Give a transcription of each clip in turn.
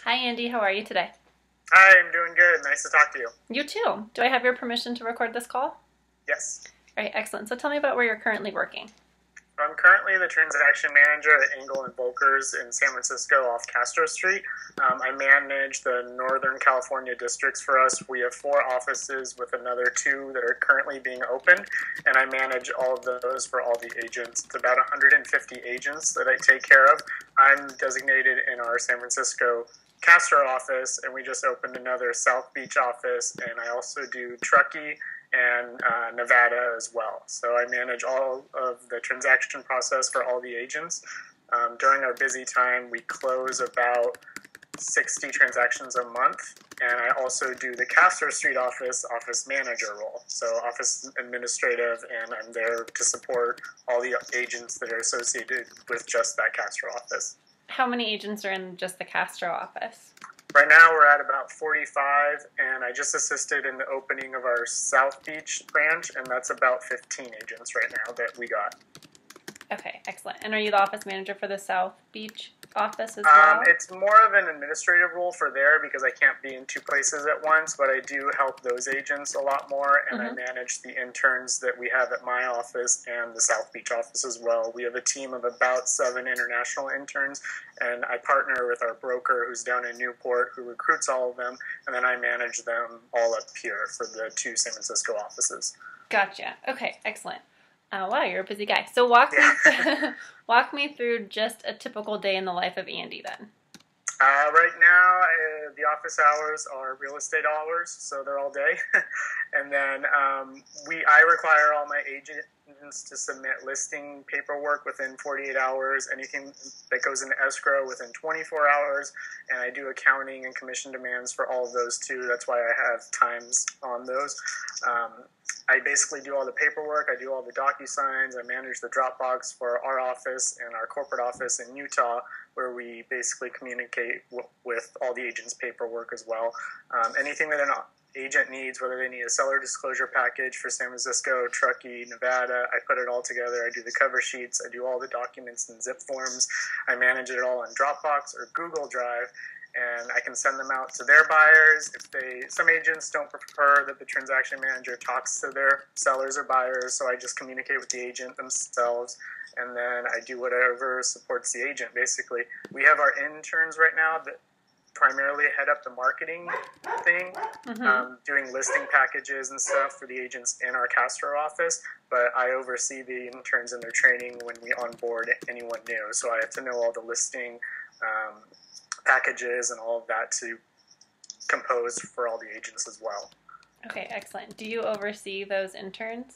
Hi, Andy. How are you today? Hi, I'm doing good. Nice to talk to you. You too. Do I have your permission to record this call? Yes. All right, excellent. So tell me about where you're currently working. I'm currently the transaction manager at Engel and Volkers in San Francisco off Castro Street. I manage the Northern California districts for us. We have 4 offices with another 2 that are currently being opened, and I manage all of those for all the agents. It's about 150 agents that I take care of. I'm designated in our San Francisco Castro office, and we just opened another South Beach office, and I also do Truckee and Nevada as well. So I manage all of the transaction process for all the agents. During our busy time, we close about 60 transactions a month, and I also do the Castro Street office manager role. So office administrative, and I'm there to support all the agents that are associated with just that Castro office. How many agents are in just the Castro office? Right now we're at about 45, and I just assisted in the opening of our South Beach branch, and that's about 15 agents right now that we got. Okay, excellent. And are you the office manager for the South Beach office as well? It's more of an administrative role for there because I can't be in 2 places at once, but I do help those agents a lot more, and I manage the interns that we have at my office and the South Beach office as well. We have a team of about 7 international interns, and I partner with our broker who's down in Newport who recruits all of them, and then I manage them all up here for the 2 San Francisco offices. Gotcha. Okay, excellent. Wow, you're a busy guy. So walk me through just a typical day in the life of Andy then. Right now, the office hours are real estate hours, so they're all day. And then I require all my agents to submit listing paperwork within 48 hours, anything that goes into escrow within 24 hours, and I do accounting and commission demands for all of those too. That's why I have times on those. I basically do all the paperwork, I do all the DocuSigns, I manage the Dropbox for our office and our corporate office in Utah, where we basically communicate with all the agents' paperwork as well. Anything that an agent needs, whether they need a seller disclosure package for San Francisco, Truckee, Nevada, I put it all together. I do the cover sheets, I do all the documents in zip forms, I manage it all on Dropbox or Google Drive, and I can send them out to their buyers. Some agents don't prefer that the transaction manager talks to their sellers or buyers, so I just communicate with the agent themselves, and then I do whatever supports the agent, basically. We have our interns right now that primarily head up the marketing thing, doing listing packages and stuff for the agents in our Castro office, but I oversee the interns and their training when we onboard anyone new, so I have to know all the listing packages and all of that to compose for all the agents as well. Okay, excellent. Do you oversee those interns?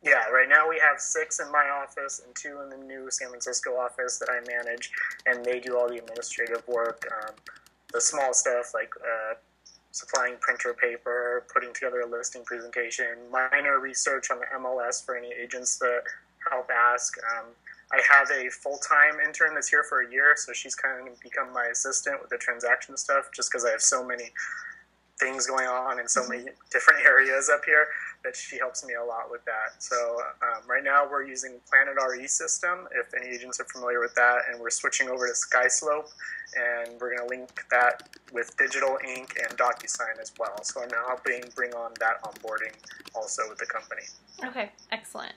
Yeah, right now we have 6 in my office and 2 in the new San Francisco office that I manage, and they do all the administrative work, the small stuff like supplying printer paper, putting together a listing presentation, minor research on the MLS for any agents that help ask. I have a full-time intern that's here for a year, so she's kind of become my assistant with the transaction stuff just because I have so many things going on in so many different areas up here that she helps me a lot with that. So right now we're using Planet RE system, if any agents are familiar with that, and we're switching over to SkySlope, and we're going to link that with Digital Ink and DocuSign as well. So I'm now helping bring on that onboarding also with the company. Okay, excellent.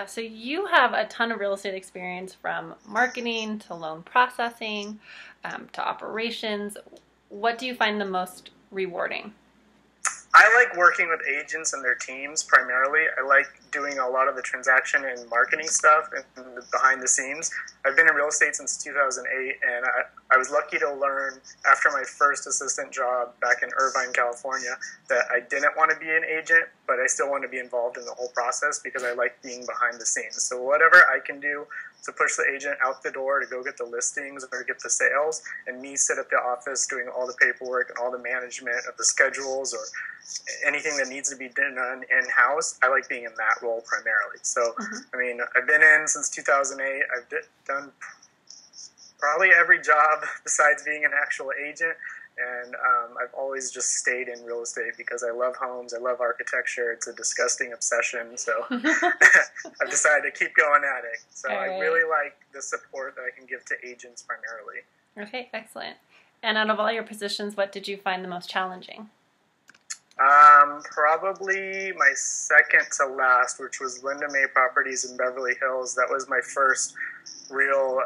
So you have a ton of real estate experience from marketing to loan processing to operations. What do you find the most rewarding? I like working with agents and their teams primarily. I like doing a lot of the transaction and marketing stuff and the behind the scenes. I've been in real estate since 2008, and I was lucky to learn after my first assistant job back in Irvine, California, that I didn't want to be an agent, but I still want to be involved in the whole process because I like being behind the scenes. So whatever I can do to push the agent out the door to go get the listings or get the sales, and me sit at the office doing all the paperwork and all the management of the schedules or anything that needs to be done in-house, I like being in that role primarily. So, I mean, I've been in since 2008. I've done probably every job besides being an actual agent, and I've always just stayed in real estate because I love homes, I love architecture. It's a disgusting obsession, so I've decided to keep going at it. So I really like the support that I can give to agents primarily. Okay, excellent. And out of all your positions, what did you find the most challenging? Probably my second to last, which was Linda May Properties in Beverly Hills. That was my first real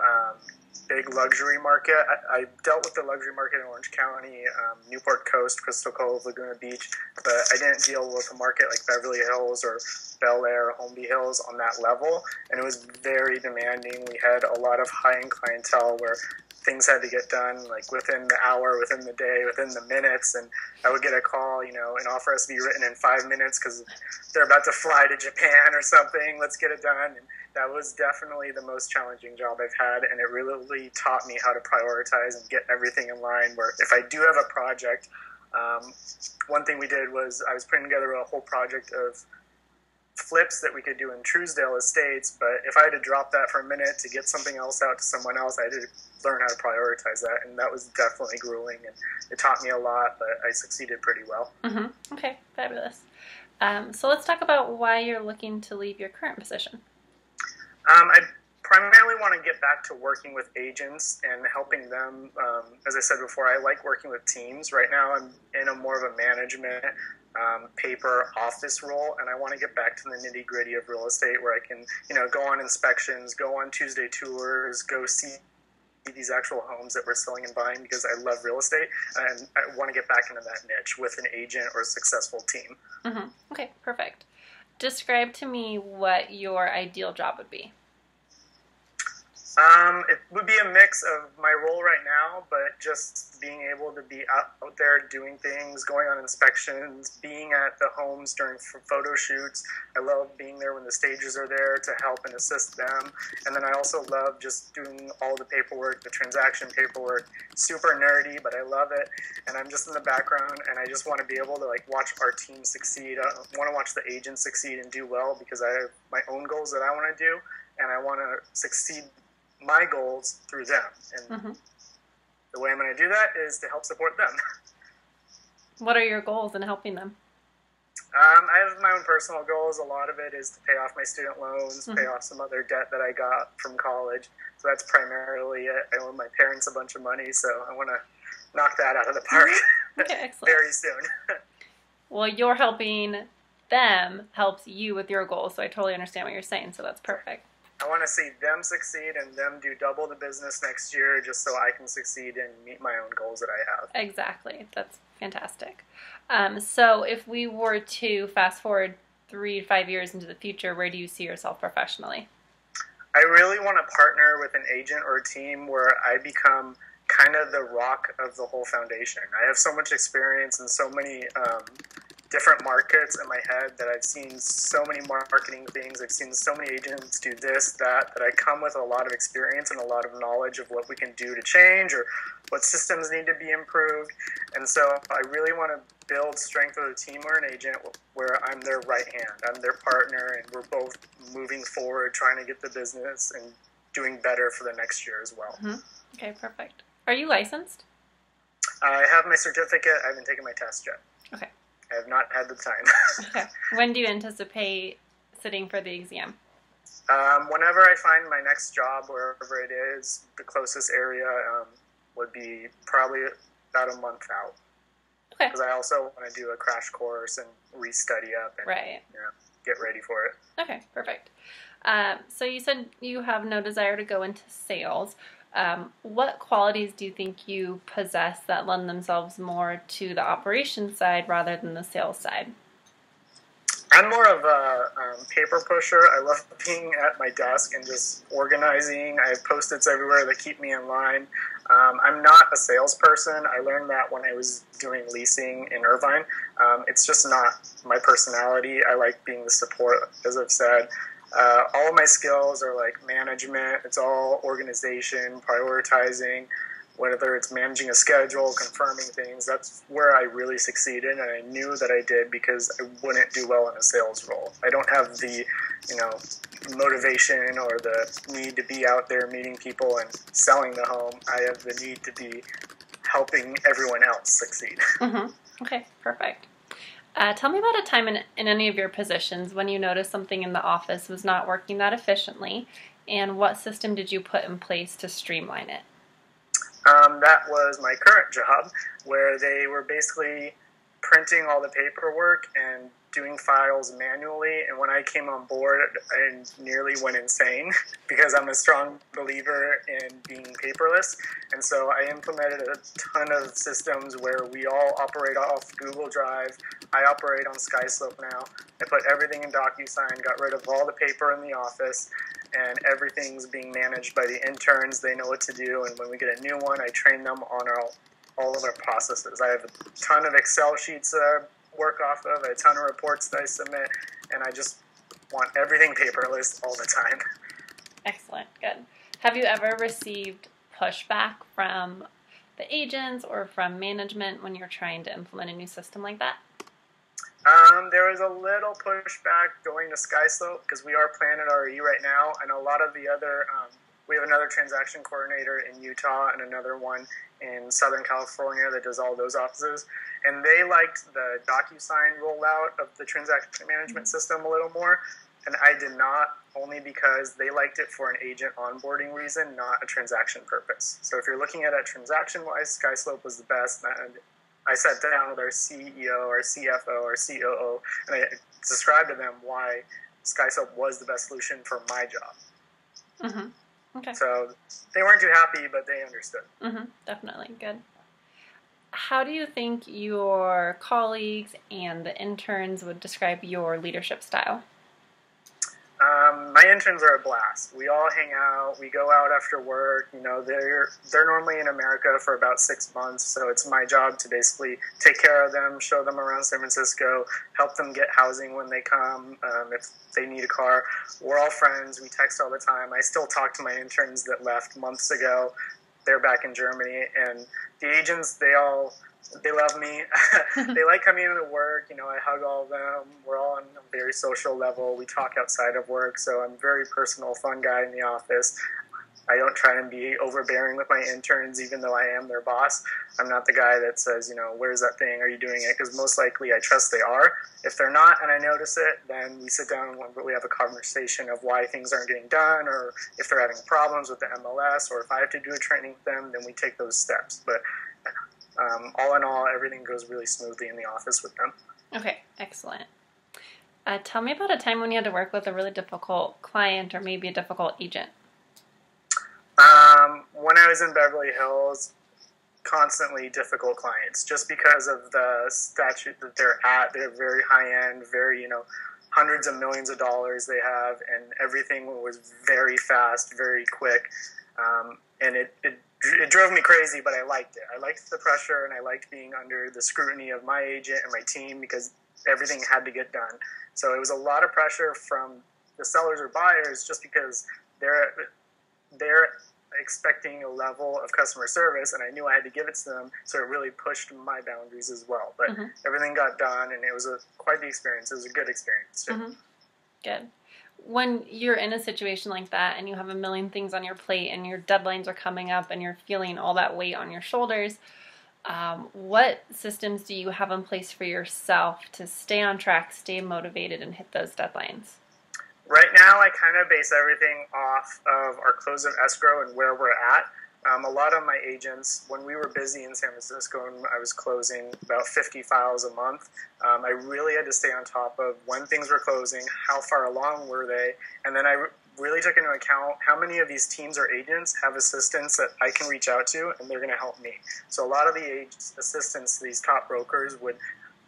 big luxury market. I dealt with the luxury market in Orange County, Newport Coast, Crystal Cove, Laguna Beach, but I didn't deal with a market like Beverly Hills or Bel Air, Holmby Hills on that level, and it was very demanding. We had a lot of high-end clientele where things had to get done like within the hour, within the day, within the minutes, and I would get a call, and offer us to be written in 5 minutes because they're about to fly to Japan or something. Let's get it done. And that was definitely the most challenging job I've had, and it really taught me how to prioritize and get everything in line. Where if I do have a project, one thing we did was I was putting together a whole project of flips that we could do in Truesdale Estates, but if I had to drop that for a minute to get something else out to someone else, I had to learn how to prioritize that, and that was definitely grueling, and it taught me a lot, but I succeeded pretty well. Mm-hmm. Okay, fabulous. So let's talk about why you're looking to leave your current position. I primarily want to get back to working with agents and helping them. As I said before, I like working with teams. Right now I'm in a more of a management paper office role, and I want to get back to the nitty gritty of real estate where I can, go on inspections, go on Tuesday tours, go see these actual homes that we're selling and buying because I love real estate, and I want to get back into that niche with an agent or a successful team. Mm-hmm. Okay, perfect. Describe to me what your ideal job would be. It would be a mix of my role right now, but just being able to be out there doing things, going on inspections, being at the homes during photo shoots. I love being there when the stages are there to help and assist them. And then I also love just doing all the paperwork, the transaction paperwork. Super nerdy, but I love it. And I'm just in the background, and I just want to be able to watch our team succeed. I want to watch the agents succeed and do well because I have my own goals that I want to do, and I want to succeed my goals through them, and the way I'm going to do that is to help support them. What are your goals in helping them? I have my own personal goals. A lot of it is to pay off my student loans, pay off some other debt that I got from college. So that's primarily it. I owe my parents a bunch of money, so I want to knock that out of the park. Okay, excellent. Very soon. Well, you're helping them helps you with your goals, so I totally understand what you're saying, so that's perfect. I want to see them succeed and them do double the business next year just so I can succeed and meet my own goals that I have. Exactly. That's fantastic. So if we were to fast forward 3 to 5 years into the future, where do you see yourself professionally? I really want to partner with an agent or a team where I become kind of the rock of the whole foundation. I have so much experience in so many different markets in my head that I've seen so many marketing things. I've seen so many agents do this, that I come with a lot of experience and a lot of knowledge of what we can do to change or what systems need to be improved. And so I really want to build strength with a team or an agent where I'm their right hand. I'm their partner, and we're both moving forward, trying to get the business and doing better for the next year as well. Mm-hmm. Okay, perfect. Are you licensed? I have my certificate. I haven't taken my test yet. Okay. I have not had the time. Okay. When do you anticipate sitting for the exam? Whenever I find my next job, wherever it is, the closest area would be probably about a month out. Okay. Because I also want to do a crash course and re-study up and get ready for it. Okay, perfect. So you said you have no desire to go into sales. What qualities do you think you possess that lend themselves more to the operations side rather than the sales side? I'm more of a paper pusher. I love being at my desk and just organizing. I have Post-its everywhere that keep me in line. I'm not a salesperson. I learned that when I was doing leasing in Irvine. It's just not my personality. I like being the support, as I've said. All of my skills are like management. It's all organization, prioritizing, whether it's managing a schedule, confirming things. That's where I really succeeded, and I knew that I did because I wouldn't do well in a sales role. I don't have the, motivation or the need to be out there meeting people and selling the home. I have the need to be helping everyone else succeed. Mm-hmm. Okay, perfect. Tell me about a time in any of your positions when you noticed something in the office was not working that efficiently, and what system did you put in place to streamline it? That was my current job, where they were basically printing all the paperwork and doing files manually. And when I came on board, I nearly went insane because I'm a strong believer in being paperless. And so I implemented a ton of systems where we all operate off Google Drive. I operate on SkySlope now. I put everything in DocuSign, got rid of all the paper in the office, and everything's being managed by the interns. They know what to do. And when we get a new one, I train them on all of our processes. I have a ton of Excel sheets that I work off of, a ton of reports that I submit, and I just want everything paperless all the time. Excellent. Good. Have you ever received pushback from the agents or from management when you're trying to implement a new system like that? There was a little pushback going to SkySlope because we are Planet RE right now, and a lot of the other, we have another transaction coordinator in Utah and another one in Southern California that does all those offices, and they liked the DocuSign rollout of the transaction management system a little more, and I did not, only because they liked it for an agent onboarding reason, not a transaction purpose. So if you're looking at it transaction-wise, SkySlope was the best, and I sat down with our CEO, our CFO, our COO, and I described to them why SkySlope was the best solution for my job. Mm-hmm. Okay. So they weren't too happy, but they understood. Mm-hmm. Definitely. Good. How do you think your colleagues and the interns would describe your leadership style? My interns are a blast. We all hang out. We go out after work. You know, they're normally in America for about 6 months, so it's my job to basically take care of them, show them around San Francisco, help them get housing when they come, if they need a car. We're all friends. We text all the time. I still talk to my interns that left months ago. They're back in Germany, and the agents, they love me. They like coming into work. You know, I hug all of them. We're all on a very social level. We talk outside of work, so I'm a very personal, fun guy in the office. I don't try to be overbearing with my interns, even though I am their boss. I'm not the guy that says, you know, where's that thing? Are you doing it? Because most likely I trust they are. If they're not and I notice it, then we sit down and we have a conversation of why things aren't getting done, or if they're having problems with the MLS, or if I have to do a training with them, then we take those steps. But all in all, everything goes really smoothly in the office with them. Okay, excellent. Tell me about a time when you had to work with a really difficult client or maybe a difficult agent. When I was in Beverly Hills, constantly difficult clients, just because of the statute that they're at. They're very high end, very, you know, hundreds of millions of dollars they have, and everything was very fast, very quick, and it drove me crazy, but I liked it. I liked the pressure, and I liked being under the scrutiny of my agent and my team because everything had to get done. So it was a lot of pressure from the sellers or buyers just because they're expecting a level of customer service, and I knew I had to give it to them, so it really pushed my boundaries as well. But everything got done, and it was quite the experience. It was a good experience, too. Mm-hmm. Good. When you're in a situation like that and you have a million things on your plate and your deadlines are coming up and you're feeling all that weight on your shoulders, what systems do you have in place for yourself to stay on track, stay motivated, and hit those deadlines? Right now, I kind of base everything off of our close of escrow and where we're at. A lot of my agents, when we were busy in San Francisco and I was closing about 50 files a month, I really had to stay on top of when things were closing, how far along were they, and then I really took into account how many of these teams or agents have assistants that I can reach out to and they're going to help me. So a lot of the assistants, these top brokers, would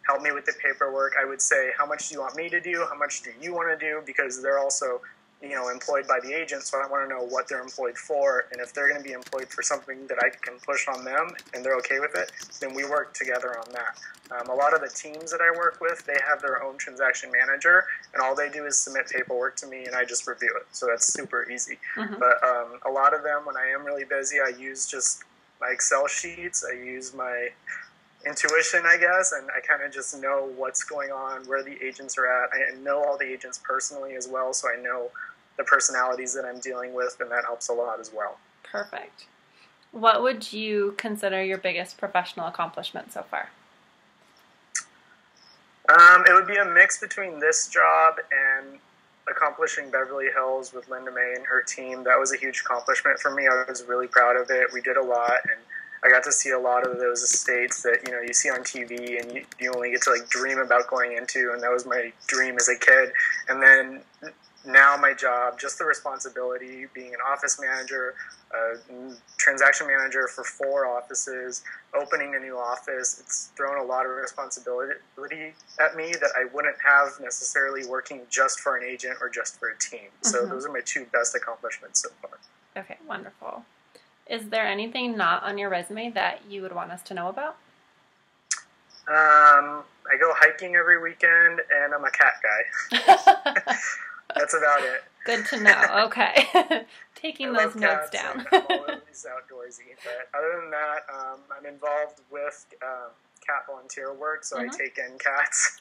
help me with the paperwork. I would say, how much do you want me to do? How much do you want to do? Because they're also, you know, employed by the agent, so I want to know what they're employed for, and if they're going to be employed for something that I can push on them and they're okay with it, then we work together on that. A lot of the teams that I work with, they have their own transaction manager, and all they do is submit paperwork to me, and I just review it, so that's super easy. But a lot of them, when I am really busy, I use just my Excel sheets, I use my intuition, I guess, and I kind of just know what's going on, where the agents are at. I know all the agents personally as well, so I know the personalities that I'm dealing with, and that helps a lot as well. Perfect. What would you consider your biggest professional accomplishment so far? It would be a mix between this job and accomplishing Beverly Hills with Linda May and her team, that was a huge accomplishment for me. I was really proud of it. We did a lot, and I got to see a lot of those estates that, you know, you see on TV and you only get to like dream about going into, and that was my dream as a kid. And then now my job, just the responsibility, being an office manager, transaction manager for 4 offices, opening a new office, it's thrown a lot of responsibility at me that I wouldn't have necessarily working just for an agent or just for a team. So those are my 2 best accomplishments so far. Okay, wonderful. Is there anything not on your resume that you would want us to know about? I go hiking every weekend, and I'm a cat guy. That's about it. Good to know. Okay. Taking those notes down. I'm always outdoorsy. But other than that, I'm involved with cat volunteer work, so I take in cats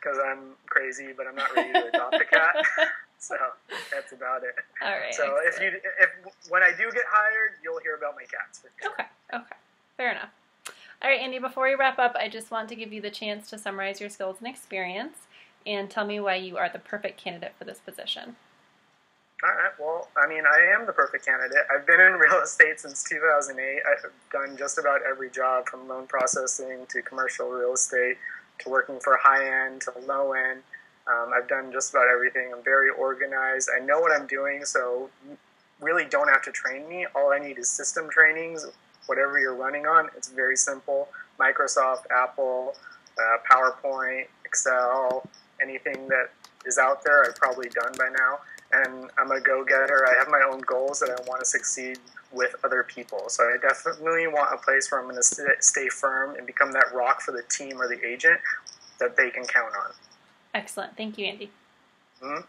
because I'm crazy, but I'm not ready to adopt a cat. So that's about it. All right. So excellent. if when I do get hired, you'll hear about my cats for sure. Okay. Fair enough. All right, Andy, before we wrap up, I just want to give you the chance to summarize your skills and experience and tell me why you are the perfect candidate for this position. All right. Well, I mean, I am the perfect candidate. I've been in real estate since 2008. I've done just about every job, from loan processing to commercial real estate to working for high-end to low-end. I've done just about everything. I'm very organized. I know what I'm doing, so you really don't have to train me. All I need is system trainings. Whatever you're running on, it's very simple. Microsoft, Apple, PowerPoint, Excel, anything that is out there, I've probably done by now. And I'm a go-getter. I have my own goals that I want to succeed with other people. So I definitely want a place where I'm going to stay firm and become that rock for the team or the agent that they can count on. Excellent. Thank you, Andy. Mm-hmm.